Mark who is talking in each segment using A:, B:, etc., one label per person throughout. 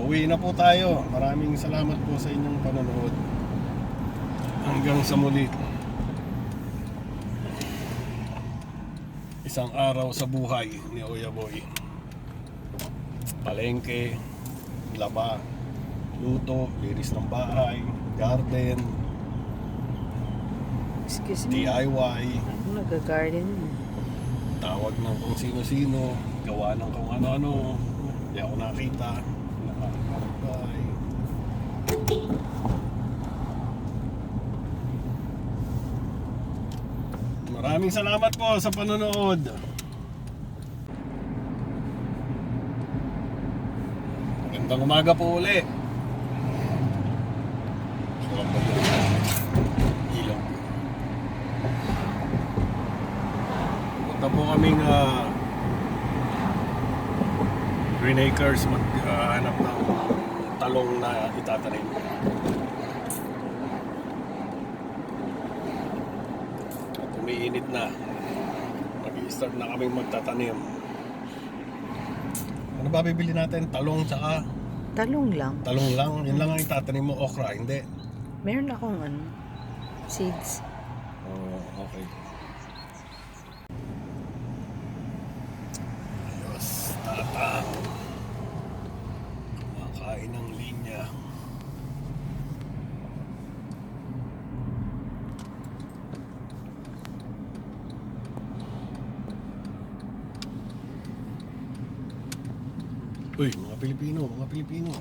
A: Uwi na po tayo. Maraming salamat po sa inyong panonood. Hanggang sa muli. Isang araw sa buhay ni Oya Boy. Palengke, laba, luto, linis ng bahay, garden,
B: Excuse me.
A: DIY,
B: Ako nag-garden.
A: tawag ng kung sino-sino, gawa ng kung ano-ano. Hindi ako nakita. Nakakarbay. Maraming salamat po sa panonood. Magandang umaga po uli. Ilaw. Punta po kaming Green Acres maghanap ng talong na itatanim. At umiinit na. Mag-i-start na kaming magtatanim. Ano ba bibili natin? Talong tsaka
B: Talong lang.
A: talong lang. Yun lang ang itatanim mo. Okra, hindi.
B: Meron akong seeds.
A: Oh, okay. Ayos, tatang. Makain ng linya. Uy, mga Pilipino, mga Pilipino.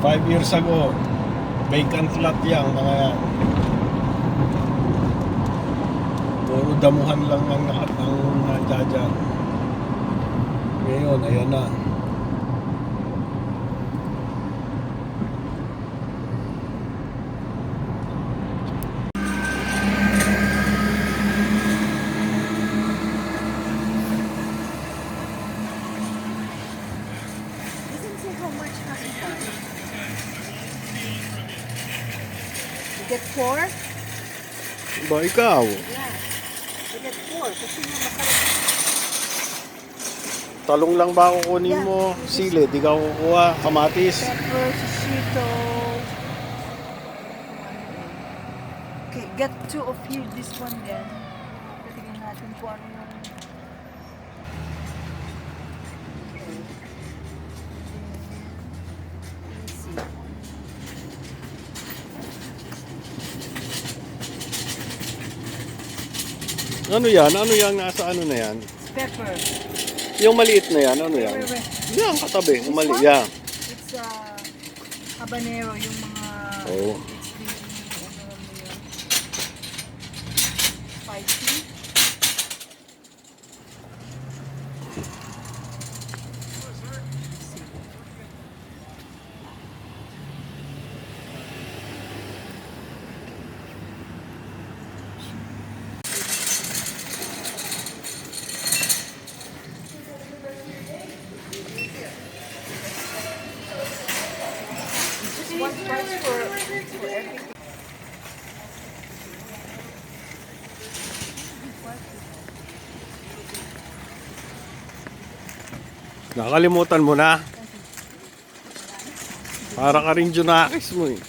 A: Five years ago, vacant lot yan, mga yan. Puro damuhan lang ang nadyan. Ngayon, ayan na.
B: Doesn't say how much capital. You get 4?
A: Ba, ikaw?
B: Yeah. You get 4 kasi yung masarap.
A: Talong lang ba kukunin
B: Yeah.
A: mo? Sili, di ka kukuha. Kamatis.
B: Pepper, shishito. Okay, get 2 of here, this one then. Tingnan natin kung ano yung... Easy.
A: Ano yan? Ano yung nasa ano na yan?
B: Pepper.
A: Yung maliit na yan, ano yan?
B: Wait.
A: Yan, katabi. Yung mali,
B: one?
A: yeah.
B: It's habanero, yung mga...
A: Oh.
B: It's the... Ano yun? Spicy. Just one price for everything.
A: Nakalimutan mo na. Para ka rin Junakis mo eh.